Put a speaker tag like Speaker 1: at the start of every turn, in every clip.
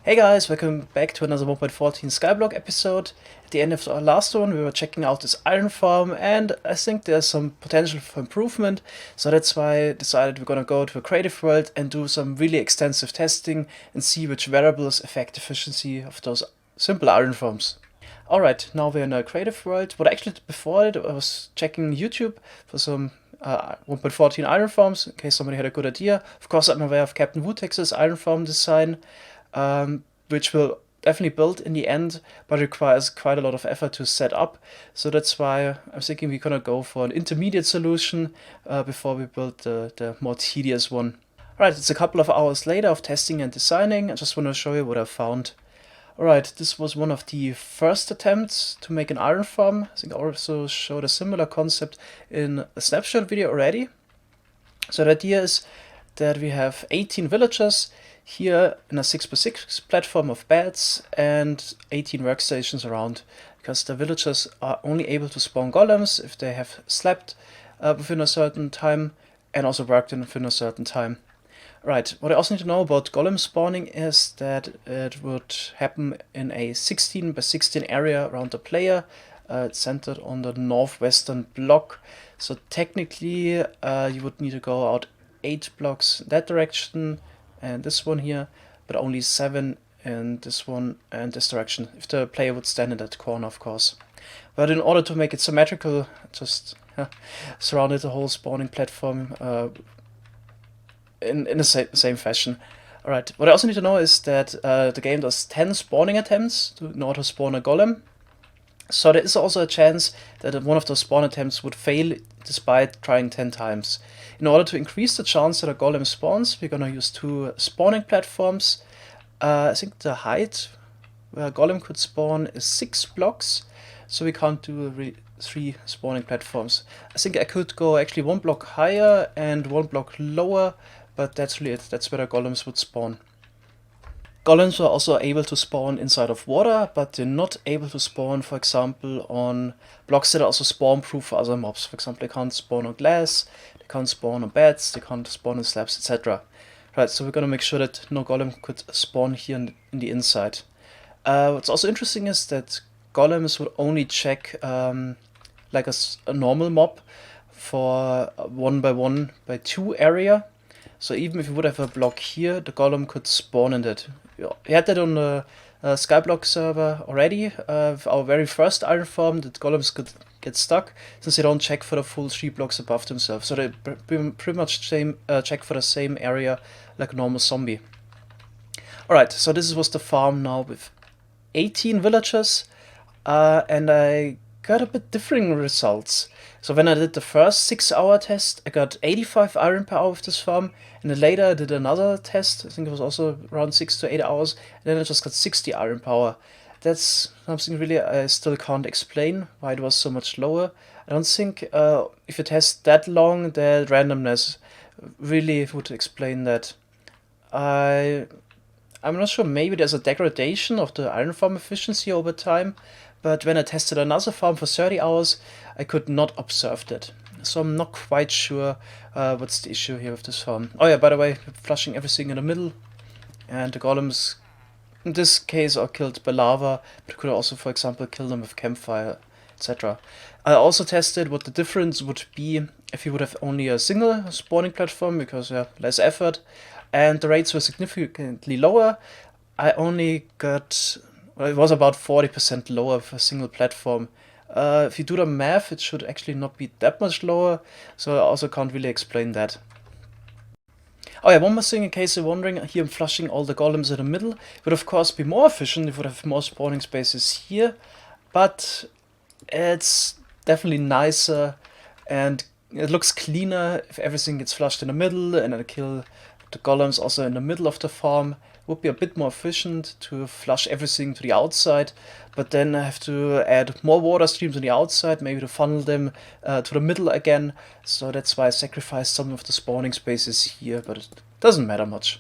Speaker 1: Hey guys, welcome back to another 1.14 Skyblock episode. At the end of our last one, we were checking out this iron farm, and I think there's some potential for improvement, so that's why I decided we're gonna go to a creative world and do some really extensive testing and see which variables affect efficiency of those simple iron farms. Alright, now we're in a creative world. What I actually did before it, I was checking YouTube for some 1.14 iron farms, in case somebody had a good idea. Of course, I'm aware of Captain Wutex's iron farm design, which will definitely build in the end, but requires quite a lot of effort to set up. So that's why I'm thinking we're gonna go for an intermediate solution before we build the more tedious one. Alright, it's a couple of hours later of testing and designing. I just want to show you what I found. Alright, this was one of the first attempts to make an iron farm. I think I also showed a similar concept in a snapshot video already. So the idea is that we have 18 villagers here in a 6x6 platform of beds and 18 workstations around, because the villagers are only able to spawn golems if they have slept within a certain time and also worked within a certain time. Right, what I also need to know about golem spawning is that it would happen in a 16 by 16 area around the player. It's centered on the northwestern block, so technically you would need to go out 8 blocks that direction and this one here, but only 7 in this one and this direction, if the player would stand in that corner, of course. But in order to make it symmetrical, just surrounded the whole spawning platform in the same fashion. Alright, what I also need to know is that the game does 10 spawning attempts in order to spawn a golem. So there is also a chance that one of those spawn attempts would fail despite trying 10 times. In order to increase the chance that a golem spawns, we're gonna use 2 spawning platforms. I think the height where a golem could spawn is 6 blocks, so we can't do 3 spawning platforms. I think I could go actually 1 block higher and 1 block lower, but that's really it. That's where the golems would spawn. Golems are also able to spawn inside of water, but they're not able to spawn, for example, on blocks that are also spawn-proof for other mobs. For example, they can't spawn on glass, they can't spawn on beds, they can't spawn on slabs, etc. Right, so we're gonna make sure that no golem could spawn here in the inside. What's also interesting is that golems would only check like a normal mob for 1 by 1 by 2 area. So even if you would have a block here, the golem could spawn in it. We had that on the Skyblock server already. Our very first iron farm, that golems could get stuck since they don't check for the full 3 blocks above themselves. So they pretty much check for the same area like a normal zombie. Alright, so this was the farm now with 18 villagers, and I got a bit differing results. So when I did the first 6-hour test, I got 85 iron per hour with this farm, and then later I did another test, I think it was also around 6 to 8 hours, and then I just got 60 iron per hour. That's something really I still can't explain, why it was so much lower. I don't think if you test that long, the randomness really would explain that. I'm not sure, maybe there's a degradation of the iron farm efficiency over time, but when I tested another farm for 30 hours, I could not observe that. So I'm not quite sure what's the issue here with this farm. Oh yeah, by the way, flushing everything in the middle, and the golems in this case are killed by lava, but could also, for example, kill them with campfire, etc. I also tested what the difference would be if you would have only a single spawning platform, because less effort, and the rates were significantly lower. I only got, well, it was about 40% lower for a single platform. If you do the math, it should actually not be that much lower, so I also can't really explain that. Oh yeah, one more thing in case you're wondering, here I'm flushing all the golems in the middle. It would of course be more efficient if we would have more spawning spaces here, but it's definitely nicer and it looks cleaner if everything gets flushed in the middle, and I kill the golems also in the middle of the farm. Would be a bit more efficient to flush everything to the outside, but then I have to add more water streams on the outside, maybe to funnel them to the middle again, so that's why I sacrificed some of the spawning spaces here, but it doesn't matter much.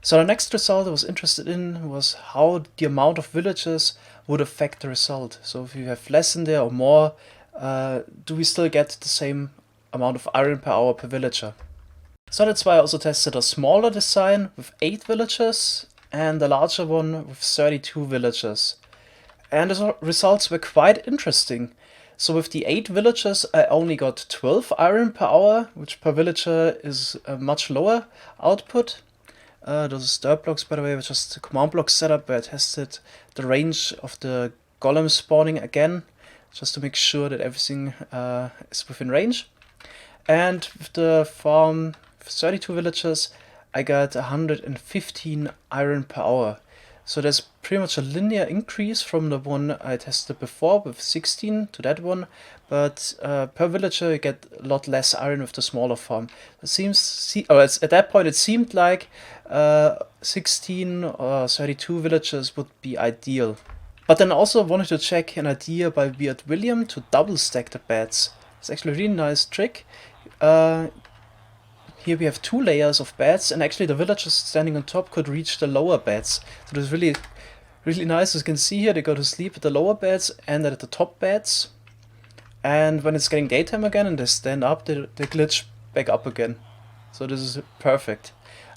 Speaker 1: So the next result I was interested in was how the amount of villagers would affect the result. So if you have less in there or more, do we still get the same amount of iron per hour per villager? So that's why I also tested a smaller design with 8 villagers, and the larger one with 32 villagers. And the results were quite interesting. So with the 8 villagers, I only got 12 iron per hour, which per villager is a much lower output. Those dirt blocks, by the way, were just a command block setup where I tested the range of the golem spawning again, just to make sure that everything is within range. And with the farm, 32 villagers, I got 115 iron per hour. So there's pretty much a linear increase from the one I tested before with 16 to that one, but per villager you get a lot less iron with the smaller farm. It at that point it seemed like 16 or 32 villagers would be ideal. But then also wanted to check an idea by weirdwilliam to double stack the beds. It's actually a really nice trick. Here we have 2 layers of beds, and actually the villagers standing on top could reach the lower beds. So it's really, really nice. As you can see here, they go to sleep at the lower beds and at the top beds. And when it's getting daytime again and they stand up, they glitch back up again. So this is perfect.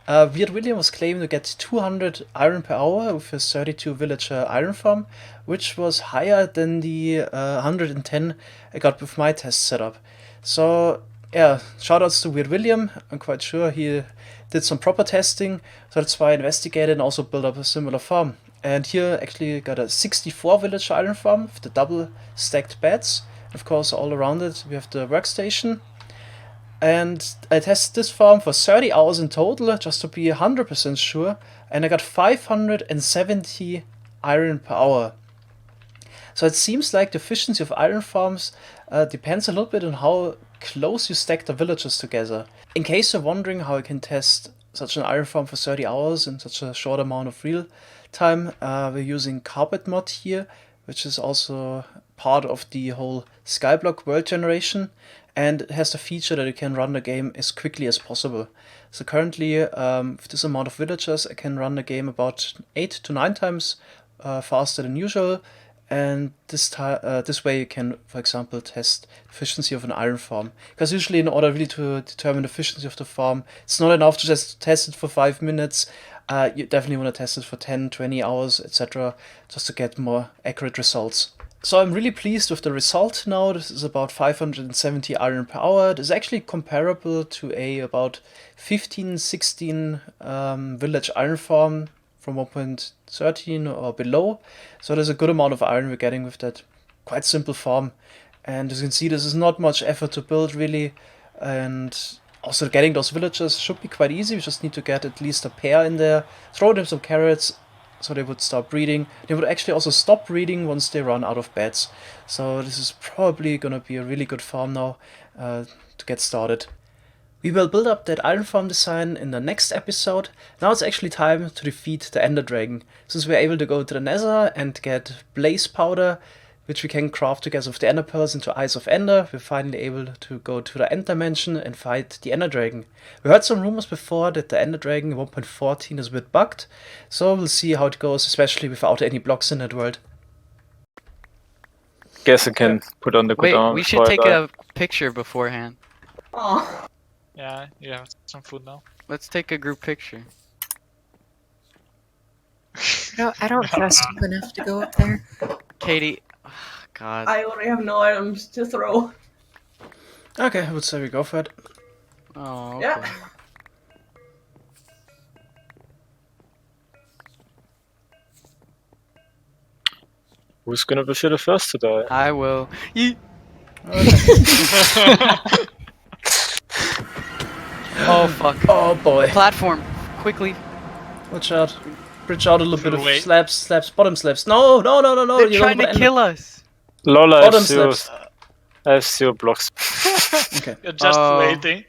Speaker 1: weirdwilliam was claiming to get 200 iron per hour with his 32 villager iron farm, which was higher than the 110 I got with my test setup. So yeah, shoutouts to weirdwilliam. I'm quite sure he did some proper testing, so that's why I investigated and also built up a similar farm. And here actually got a 64 villager iron farm with the double stacked beds. Of course, all around it we have the workstation. And I tested this farm for 30 hours in total, just to be 100% sure, and I got 570 iron per hour. So it seems like the efficiency of iron farms depends a little bit on how close you stack the villagers together. In case you're wondering how I can test such an iron farm for 30 hours in such a short amount of real time, we're using carpet mod here, which is also part of the whole Skyblock world generation, and it has the feature that you can run the game as quickly as possible. So currently, with this amount of villagers, I can run the game about 8 to 9 times faster than usual, and this way you can, for example, test efficiency of an iron farm. Because usually in order really to determine the efficiency of the farm, it's not enough to just test it for 5 minutes. You definitely want to test it for 10, 20 hours, etc. just to get more accurate results. So I'm really pleased with the result now. This is about 570 iron per hour. This is actually comparable to about 15, 16 village iron farm from 1.13 or below. So there's a good amount of iron we're getting with that quite simple farm. And as you can see, this is not much effort to build really. And also getting those villagers should be quite easy. We just need to get at least a pair in there, throw them some carrots, so they would start breeding. They would actually also stop breeding once they run out of beds. So this is probably gonna be a really good farm now to get started. We will build up that iron farm design in the next episode. Now it's actually time to defeat the Ender Dragon. Since we're able to go to the Nether and get blaze powder, which we can craft together with the Ender Pearls into Eyes of Ender, we're finally able to go to the End Dimension and fight the Ender Dragon. We heard some rumors before that the Ender Dragon 1.14 is a bit bugged, so we'll see how it goes, especially without any blocks in that world.
Speaker 2: Guess I can put on the good arm.
Speaker 3: Wait, we should take a picture beforehand.
Speaker 4: Oh.
Speaker 5: Yeah, you have some food now.
Speaker 3: Let's take a group picture.
Speaker 4: No, I don't trust you enough to go up there.
Speaker 3: Katie, oh, God.
Speaker 4: I already have no items to throw.
Speaker 1: Okay, I would say we go for it.
Speaker 3: Oh, okay.
Speaker 4: Yeah.
Speaker 2: Who's gonna be the first to die?
Speaker 3: I will. Yeet.
Speaker 1: Okay.
Speaker 3: Oh, fuck.
Speaker 1: Oh boy.
Speaker 3: Platform, quickly.
Speaker 1: Watch out. Bridge out a little bit of
Speaker 5: Wait.
Speaker 1: slabs, bottom slabs. No!
Speaker 3: They're trying to kill us.
Speaker 2: Lola,
Speaker 1: Bottom slabs.
Speaker 2: I have 0 blocks.
Speaker 1: Okay.
Speaker 5: You're just
Speaker 3: Oh.
Speaker 5: waiting.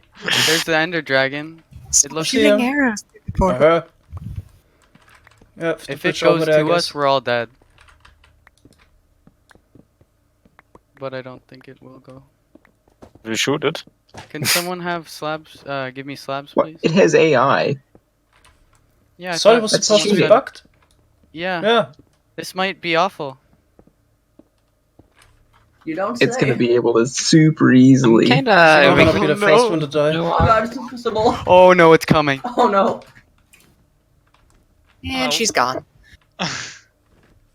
Speaker 3: There's the Ender Dragon. It looks
Speaker 4: Shooting arrows through the portal.
Speaker 1: Yeah,
Speaker 3: If it goes to us, we're all dead. But I don't think it will go.
Speaker 2: We shoot it.
Speaker 3: Can someone have slabs? Give me slabs,
Speaker 6: What?
Speaker 3: please.
Speaker 6: It has AI.
Speaker 3: Yeah, I
Speaker 1: So it
Speaker 3: thought-
Speaker 1: was
Speaker 6: That's
Speaker 1: supposed to be
Speaker 6: cheating.
Speaker 1: bugged?
Speaker 3: Yeah,
Speaker 1: Yeah.
Speaker 3: this might be awful.
Speaker 4: You don't say.
Speaker 6: It's gonna be able to super easily.
Speaker 1: I'm
Speaker 3: Oh,
Speaker 1: gonna be the
Speaker 3: no.
Speaker 1: first one to die.
Speaker 4: Oh god, it's impossible.
Speaker 3: Oh no, it's coming.
Speaker 4: Oh no. And
Speaker 5: Oh.
Speaker 4: she's gone.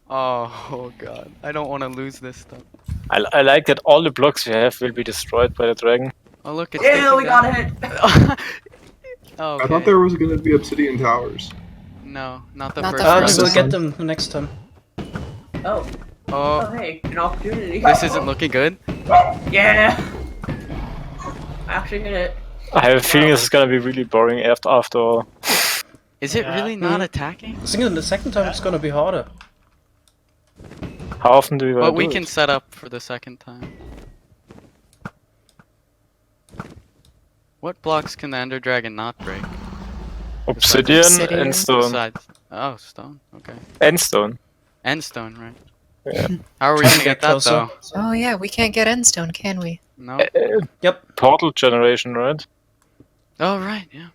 Speaker 3: Oh god, I don't want to lose this stuff.
Speaker 2: I like that all the blocks you have will be destroyed by the dragon.
Speaker 3: Oh look, it's
Speaker 7: Yeah, we got
Speaker 3: taking
Speaker 7: it.
Speaker 3: down- Okay.
Speaker 8: I thought there was gonna be obsidian towers.
Speaker 3: No, not the
Speaker 4: Not
Speaker 3: first
Speaker 4: the
Speaker 1: We
Speaker 3: round.
Speaker 4: first
Speaker 1: will
Speaker 4: time.
Speaker 1: get them the next time.
Speaker 7: Oh,
Speaker 3: Oh,
Speaker 7: hey, an opportunity.
Speaker 3: this isn't looking good.
Speaker 7: Yeah. I actually hit it.
Speaker 2: I have a feeling this is gonna be really boring after all.
Speaker 3: Is it
Speaker 5: Yeah.
Speaker 3: really not attacking?
Speaker 1: I think the second time it's gonna be harder.
Speaker 2: How often do we want
Speaker 3: But
Speaker 2: to
Speaker 3: we
Speaker 2: do
Speaker 3: can
Speaker 2: it?
Speaker 3: set up for the second time. What blocks can the Ender Dragon not break?
Speaker 2: Obsidian,
Speaker 4: Obsidian.
Speaker 2: and stone.
Speaker 3: Besides, oh, stone. Okay.
Speaker 2: And stone.
Speaker 3: And stone, right?
Speaker 2: Yeah.
Speaker 3: How are we
Speaker 1: Trying
Speaker 3: gonna
Speaker 1: to
Speaker 3: get
Speaker 1: get
Speaker 3: that
Speaker 1: closer.
Speaker 3: though?
Speaker 4: Oh yeah, we can't get endstone, can we?
Speaker 3: No.
Speaker 1: Yep.
Speaker 2: Portal generation, right?
Speaker 3: Oh right, yeah.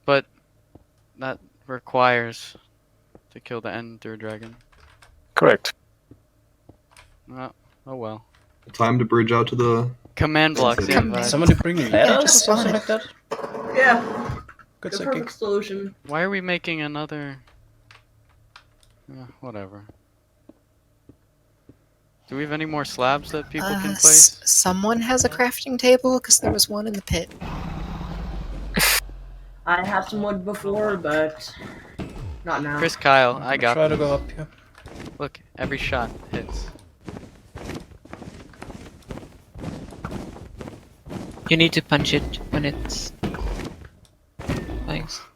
Speaker 3: But that requires to kill the Ender Dragon.
Speaker 2: Correct.
Speaker 3: Oh well.
Speaker 8: Time to bridge out to the.
Speaker 3: Command blocks.
Speaker 8: Command.
Speaker 3: invite.
Speaker 1: Somebody bring ladders or
Speaker 4: just
Speaker 1: something
Speaker 4: spawn
Speaker 1: like that?
Speaker 7: Yeah,
Speaker 1: Good
Speaker 7: the
Speaker 1: psychic.
Speaker 7: perfect solution.
Speaker 3: Why are we making another? Whatever. Do we have any more slabs that people can place?
Speaker 4: Someone has a crafting table because there was one in the pit.
Speaker 7: I have some wood before, but not now.
Speaker 3: Chris Kyle, I got
Speaker 1: Try to
Speaker 3: this.
Speaker 1: go up here.
Speaker 3: Look, every shot hits.
Speaker 9: You need to punch it when it's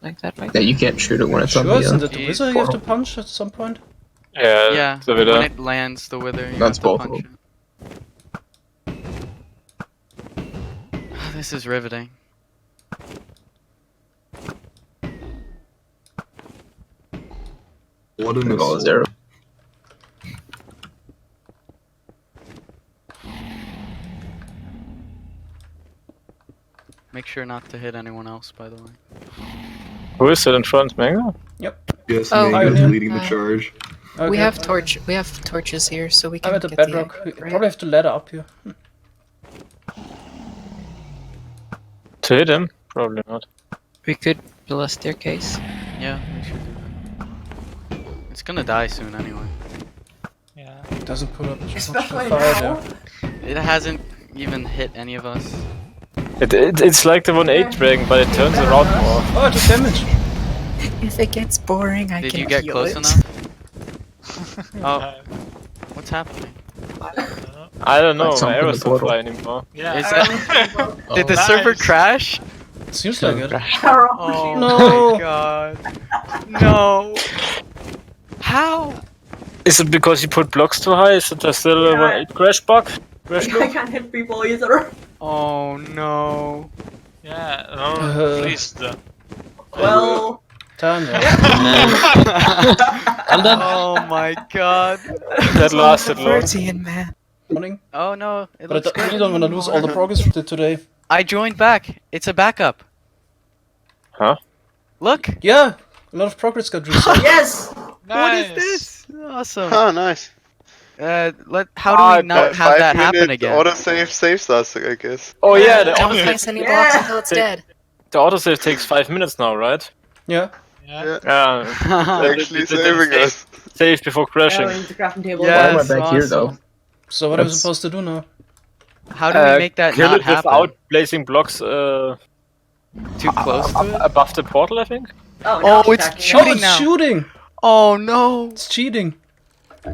Speaker 9: like that, right?
Speaker 6: Yeah, you can't shoot it when it's on
Speaker 1: Sure,
Speaker 6: the.
Speaker 1: isn't it the
Speaker 3: Jeez.
Speaker 1: wizard you have to punch at some point?
Speaker 3: Yeah,
Speaker 2: the
Speaker 3: when
Speaker 2: Wither.
Speaker 3: it lands the wither, you
Speaker 6: That's
Speaker 3: have to
Speaker 6: both of
Speaker 3: punch it. This is riveting.
Speaker 8: Blood in the
Speaker 6: All his
Speaker 8: soul.
Speaker 6: arrows.
Speaker 3: Make sure not to hit anyone else, by the way.
Speaker 2: Who is it in front, Mango?
Speaker 8: Yes,
Speaker 4: Oh,
Speaker 8: Mango's
Speaker 1: yeah.
Speaker 8: leading the charge.
Speaker 1: Okay.
Speaker 4: We have torches here, so we can
Speaker 1: I'm at the
Speaker 4: get
Speaker 1: bedrock.
Speaker 4: the
Speaker 1: We
Speaker 4: right?
Speaker 1: probably have to ladder up here.
Speaker 2: To hit him? Probably not.
Speaker 9: We could build a staircase.
Speaker 3: Yeah, we should do that. It's gonna die soon anyway.
Speaker 5: Yeah.
Speaker 1: It doesn't put up much
Speaker 7: Especially
Speaker 1: fire
Speaker 7: now.
Speaker 1: there.
Speaker 3: It hasn't even hit any of us.
Speaker 2: It's like the 1-8 dragon, but it turns around more.
Speaker 1: Oh, I took damage.
Speaker 4: If it gets boring, I
Speaker 3: Did
Speaker 4: can
Speaker 3: you get
Speaker 4: heal
Speaker 3: close
Speaker 4: it.
Speaker 3: enough? Oh, what's happening?
Speaker 2: I don't know,
Speaker 6: Like something
Speaker 2: my
Speaker 6: in
Speaker 2: arrows
Speaker 6: the
Speaker 2: don't
Speaker 6: portal.
Speaker 2: fly anymore.
Speaker 5: Yeah.
Speaker 3: Is that- Did the server
Speaker 5: Nice.
Speaker 3: crash?
Speaker 1: It seems like it.
Speaker 3: Oh
Speaker 1: No.
Speaker 3: my god. No. How?
Speaker 2: Is it because you put blocks too high? Is it still a
Speaker 7: Yeah.
Speaker 2: 1-8 crash bug? Crash
Speaker 7: I
Speaker 2: bug?
Speaker 7: can't hit people either.
Speaker 3: Oh no.
Speaker 5: Yeah. No, please.
Speaker 7: Well,
Speaker 1: Time there.
Speaker 3: Oh my god.
Speaker 2: That lasted long.
Speaker 4: Freudian man.
Speaker 1: Morning.
Speaker 3: Oh no. It
Speaker 1: But
Speaker 3: looks
Speaker 1: I really
Speaker 3: good.
Speaker 1: don't want to lose all the progress we did today.
Speaker 3: I joined back. It's a backup.
Speaker 2: Huh?
Speaker 3: Look.
Speaker 1: Yeah, a lot of progress got reset.
Speaker 7: yes.
Speaker 3: What is this? Awesome.
Speaker 10: Oh, nice.
Speaker 3: How do we not have that happen again?
Speaker 10: Autosave saves us, I guess.
Speaker 2: Oh yeah, the
Speaker 4: Don't
Speaker 2: autosave,
Speaker 4: place any blocks
Speaker 7: Yeah.
Speaker 4: until it's
Speaker 2: Take-
Speaker 4: dead.
Speaker 2: the autosave takes 5 minutes now, right?
Speaker 1: Yeah.
Speaker 5: Yeah.
Speaker 2: Yeah.
Speaker 10: Actually
Speaker 2: Did it
Speaker 10: saving
Speaker 2: save-
Speaker 10: us.
Speaker 2: Save before crashing.
Speaker 7: Yeah, the crafting table.
Speaker 3: Yeah.
Speaker 6: Why am I
Speaker 3: Yes,
Speaker 6: back here though?
Speaker 3: awesome.
Speaker 1: So what are we
Speaker 6: That's-
Speaker 1: supposed to do now?
Speaker 3: How do we make that
Speaker 2: kill
Speaker 3: not
Speaker 2: it
Speaker 3: happen?
Speaker 2: without placing blocks
Speaker 3: Too close to it?
Speaker 2: above the portal, I think?
Speaker 7: Oh,
Speaker 3: Oh,
Speaker 7: now
Speaker 3: it's
Speaker 7: attacking.
Speaker 3: shooting
Speaker 1: Oh, it's
Speaker 3: now.
Speaker 1: shooting!
Speaker 3: Oh no.
Speaker 1: It's cheating.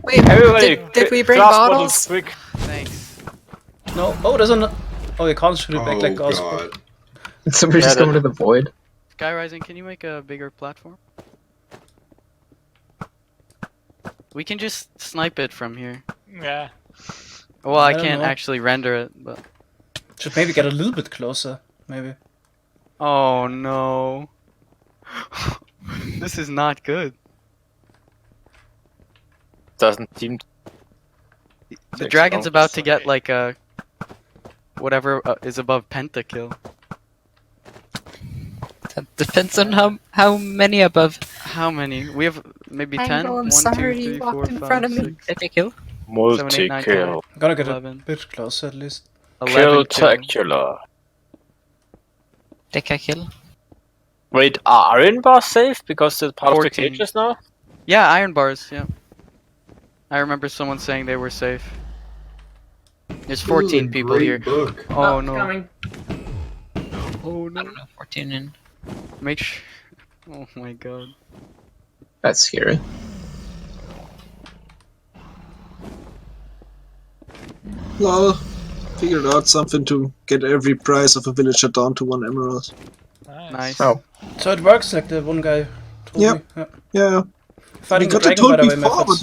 Speaker 4: Wait,
Speaker 2: Everybody,
Speaker 4: did we bring
Speaker 2: glass
Speaker 4: bottles?
Speaker 2: quick.
Speaker 3: Thanks.
Speaker 1: No. Oh, there's an. Oh, you can't shoot it back
Speaker 8: Oh
Speaker 1: like us.
Speaker 8: god.
Speaker 6: Somebody just
Speaker 2: Yeah,
Speaker 6: coming to the void.
Speaker 3: Sky Rising, can you make a bigger platform? We can just snipe it from here.
Speaker 5: Yeah.
Speaker 3: Well, I
Speaker 1: I don't
Speaker 3: can't
Speaker 1: know.
Speaker 3: actually render it, but.
Speaker 1: Should maybe get a little bit closer. Maybe.
Speaker 3: Oh no. This is not good.
Speaker 2: Doesn't seem.
Speaker 3: The
Speaker 2: Takes
Speaker 3: dragon's
Speaker 2: long.
Speaker 3: about to get like a. Whatever is above pentakill.
Speaker 9: That depends on how many above
Speaker 3: How many? We have maybe 10?
Speaker 4: Angle, I'm
Speaker 3: 1, 2,
Speaker 4: sorry,
Speaker 3: 3,
Speaker 4: you walked
Speaker 3: 4,
Speaker 4: in
Speaker 3: 5,
Speaker 4: front of me.
Speaker 3: 6,
Speaker 9: that they kill.
Speaker 3: 7, 8, 9, 10.
Speaker 2: Multi-kill.
Speaker 1: Gotta get
Speaker 3: 11.
Speaker 1: a bit closer at least.
Speaker 3: 11 kills.
Speaker 2: Kill-tacular.
Speaker 9: Deca kill.
Speaker 2: Wait, are iron bars safe because they're part
Speaker 3: 14.
Speaker 2: of the cages now?
Speaker 3: Yeah, iron bars. Yeah. I remember someone saying they were safe. There's 14 people here.
Speaker 8: Book.
Speaker 3: Oh no.
Speaker 7: Coming.
Speaker 3: Oh
Speaker 9: I
Speaker 3: no.
Speaker 9: don't know, 14 in.
Speaker 3: Make sure. Oh my god.
Speaker 6: That's scary.
Speaker 11: Lol. Figured out something to get every price of a villager down to 1 emerald.
Speaker 3: Nice.
Speaker 6: Oh.
Speaker 1: So it works, like the one guy told
Speaker 11: Yep.
Speaker 1: me. Yeah.
Speaker 11: Yeah.
Speaker 1: Fighting
Speaker 11: We
Speaker 1: the
Speaker 11: got it
Speaker 1: dragon, by
Speaker 11: told
Speaker 1: the way,
Speaker 11: before,
Speaker 1: methods.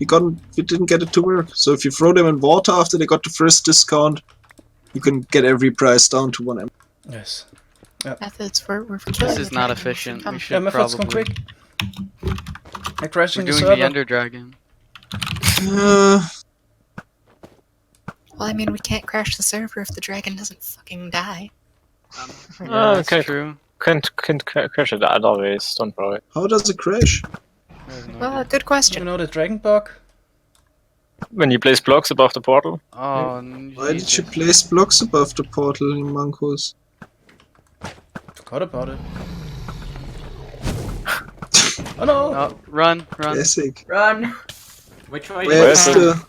Speaker 11: but we didn't get it to work. So if you throw them in water after they got the first discount, you can get every price down to 1 emerald.
Speaker 1: Yes.
Speaker 4: Methods we're
Speaker 3: This is not efficient. We
Speaker 1: Yeah,
Speaker 3: should
Speaker 1: methods come
Speaker 3: probably.
Speaker 1: quick. Like
Speaker 3: We're
Speaker 1: crashing the
Speaker 3: doing
Speaker 1: server.
Speaker 3: the Ender Dragon.
Speaker 4: Well, I mean, we can't crash the server if the dragon doesn't fucking die.
Speaker 3: Yeah, that's
Speaker 2: okay.
Speaker 3: true.
Speaker 2: Can't crash it other ways, don't worry.
Speaker 11: How does it crash?
Speaker 3: I have no
Speaker 4: Well,
Speaker 3: idea.
Speaker 4: good
Speaker 1: You
Speaker 4: question.
Speaker 1: know the dragon bug?
Speaker 2: When you place blocks above the portal?
Speaker 3: Oh,
Speaker 11: Why did you
Speaker 3: Jesus.
Speaker 11: place blocks above the portal in Mancos?
Speaker 1: Forgot about it. Oh no!
Speaker 3: Oh, run.
Speaker 11: Classic.
Speaker 7: Run.
Speaker 5: Which way?
Speaker 11: Where is
Speaker 2: Where's
Speaker 11: the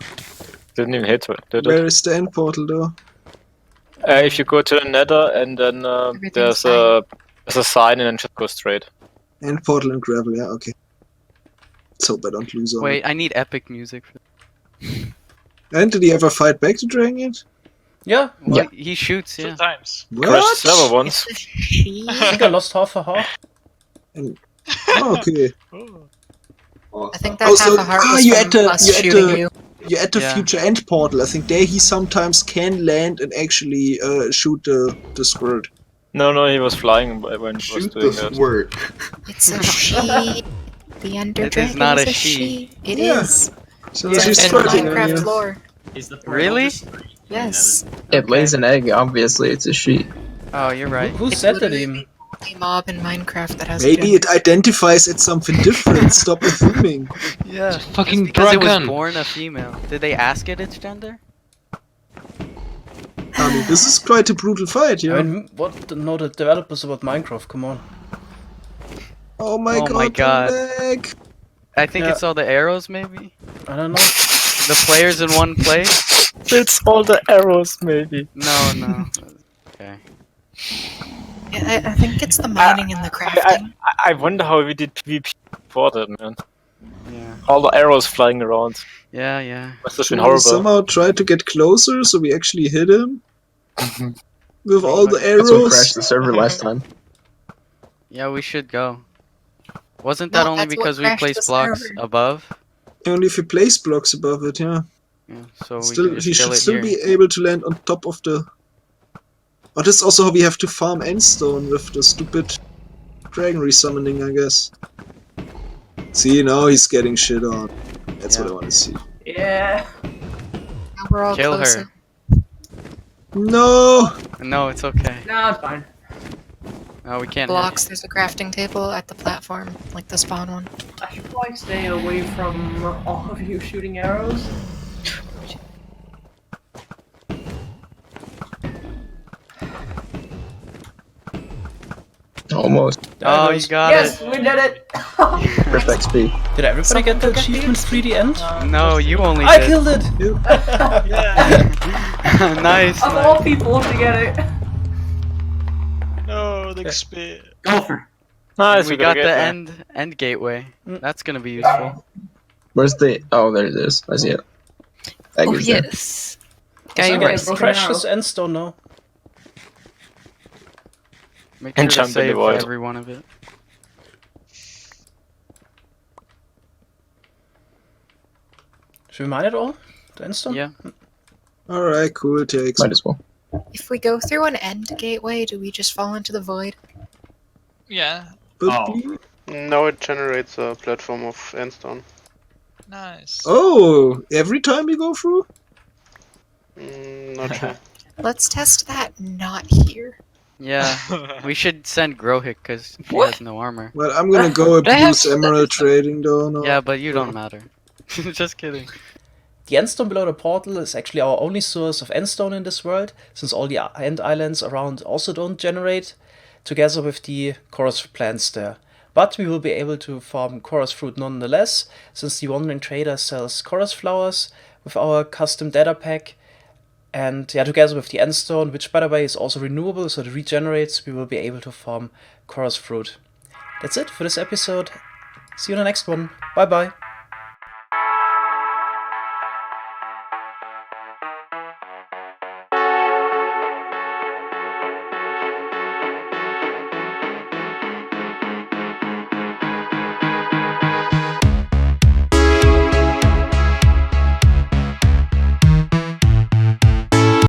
Speaker 2: Didn't even hit it, did
Speaker 11: where
Speaker 2: it?
Speaker 11: is the end portal though?
Speaker 2: If you go to the nether and then
Speaker 4: Everything's
Speaker 2: there's a sign and then just go straight.
Speaker 11: End portal and gravel, yeah, okay. Let's hope I don't lose on
Speaker 3: Wait, I need epic music. For
Speaker 11: it. And did he ever fight back the dragon yet?
Speaker 1: Yeah,
Speaker 3: well, he shoots,
Speaker 5: Two
Speaker 3: yeah.
Speaker 5: times.
Speaker 2: Crashed several once.
Speaker 1: I think I lost half a heart.
Speaker 11: Oh, okay.
Speaker 4: I think that
Speaker 11: Also,
Speaker 4: half a heart was
Speaker 11: you
Speaker 4: from
Speaker 11: had to-
Speaker 4: us
Speaker 11: you had
Speaker 4: shooting
Speaker 11: to-
Speaker 4: you.
Speaker 11: You're at the
Speaker 3: Yeah.
Speaker 11: future end portal. I think there he sometimes can land and actually shoot the squirt.
Speaker 2: No, he was flying when he was
Speaker 8: Shoot
Speaker 2: doing
Speaker 8: the
Speaker 2: that.
Speaker 8: squirt.
Speaker 4: It's a she. The Ender
Speaker 3: It is
Speaker 4: Dragon
Speaker 3: not
Speaker 4: is
Speaker 3: a
Speaker 4: a
Speaker 3: she.
Speaker 4: she. It
Speaker 11: Yeah.
Speaker 4: is.
Speaker 11: So
Speaker 3: Yeah,
Speaker 11: she's
Speaker 4: In
Speaker 11: squirting on
Speaker 4: Minecraft
Speaker 11: you.
Speaker 4: lore.
Speaker 3: Really?
Speaker 4: Yes.
Speaker 6: It lays an egg, obviously it's a she.
Speaker 3: Oh, you're right.
Speaker 1: Who
Speaker 4: It's
Speaker 1: said that
Speaker 4: literally
Speaker 1: him?
Speaker 4: the mob in Minecraft that has
Speaker 11: Maybe
Speaker 4: gender.
Speaker 11: it identifies as something different. Stop assuming.
Speaker 3: Yeah.
Speaker 9: Fucking
Speaker 3: Because it was
Speaker 9: dragon.
Speaker 3: born a female. Did they ask it its gender?
Speaker 11: I mean, this is quite a brutal fight, yeah.
Speaker 1: I mean, what know the developers about Minecraft? Come on.
Speaker 11: Oh my
Speaker 3: Oh
Speaker 11: god,
Speaker 3: my god.
Speaker 11: the lag.
Speaker 3: I think
Speaker 1: Yeah.
Speaker 3: it's all the arrows, maybe?
Speaker 1: I don't know.
Speaker 3: The players in one place?
Speaker 2: It's all the arrows, maybe.
Speaker 3: No. Okay.
Speaker 4: Yeah, I think it's the mining and the crafting.
Speaker 2: I wonder how we did PvP before that, man.
Speaker 3: Yeah.
Speaker 2: All the arrows flying around.
Speaker 3: Yeah.
Speaker 2: Must have been
Speaker 11: We
Speaker 2: horrible.
Speaker 11: somehow tried to get closer, so we actually hit him. With all the
Speaker 6: That's what crashed
Speaker 11: arrows.
Speaker 6: the server last time.
Speaker 3: Yeah, we should go. Wasn't
Speaker 4: No,
Speaker 3: that only
Speaker 4: that's what
Speaker 3: because we
Speaker 4: crashed
Speaker 3: placed
Speaker 4: the
Speaker 3: blocks
Speaker 4: server.
Speaker 3: above?
Speaker 11: Only if you place blocks above it, yeah.
Speaker 3: Yeah, so we
Speaker 11: Still,
Speaker 3: can
Speaker 11: he
Speaker 3: just kill
Speaker 11: should
Speaker 3: it
Speaker 11: still
Speaker 3: here.
Speaker 11: be able to land on top of the... Oh, that's also how we have to farm endstone with the stupid dragon resummoning, I guess. See, now he's getting shit on. That's what I want to see.
Speaker 7: Yeah.
Speaker 4: Now we're all
Speaker 3: Kill
Speaker 4: close.
Speaker 3: her.
Speaker 11: No!
Speaker 3: No, it's okay.
Speaker 7: No, it's fine.
Speaker 3: No, we can't.
Speaker 4: Blocks, there's a crafting table at the platform, like the spawn one.
Speaker 7: I should probably stay away from all of you shooting arrows.
Speaker 6: Almost.
Speaker 3: Oh, you got
Speaker 7: Yes, we did it!
Speaker 6: First XP.
Speaker 1: Did everybody get the achievement 3D end?
Speaker 3: it. No, you only
Speaker 1: I
Speaker 3: did.
Speaker 1: killed it!
Speaker 3: Nice.
Speaker 7: Of all people to get it.
Speaker 5: No, the XP.
Speaker 2: Nice,
Speaker 3: We
Speaker 2: gotta
Speaker 3: got
Speaker 2: get
Speaker 3: the
Speaker 2: there.
Speaker 3: end gateway. That's gonna be useful.
Speaker 6: Where's the... Oh, there it is. I see it. That
Speaker 9: Oh
Speaker 6: goes there.
Speaker 9: yes.
Speaker 1: So
Speaker 9: Guy
Speaker 1: I
Speaker 9: right.
Speaker 1: can crash this endstone now.
Speaker 3: Make sure
Speaker 2: And
Speaker 3: to
Speaker 2: jump in the
Speaker 3: save
Speaker 2: void.
Speaker 3: every one of it.
Speaker 1: Should we mine it all? The endstone?
Speaker 3: Yeah.
Speaker 11: Alright, cool, takes.
Speaker 6: Might as well.
Speaker 4: If we go through an end gateway, do we just fall into the void?
Speaker 5: Yeah,
Speaker 11: But
Speaker 10: No, it generates a platform of endstone.
Speaker 5: nice.
Speaker 11: Oh, every time you go through?
Speaker 10: Not sure.
Speaker 4: Let's test that not here.
Speaker 3: Yeah. We should send Grohick because he
Speaker 9: What?
Speaker 3: has no armor.
Speaker 11: Well, I'm gonna go
Speaker 9: But I have-
Speaker 11: abuse emerald trading though. No.
Speaker 3: Yeah, but you don't matter. Just kidding.
Speaker 1: The endstone below the portal is actually our only source of endstone in this world, since all the end islands around also don't generate. together with the chorus plants there. But we will be able to farm chorus fruit nonetheless, since the Wandering Trader sells chorus flowers with our custom data pack. And yeah, together with the endstone, which by the way is also renewable, so it regenerates, we will be able to farm chorus fruit. That's it for this episode. See you in the next one. Bye bye.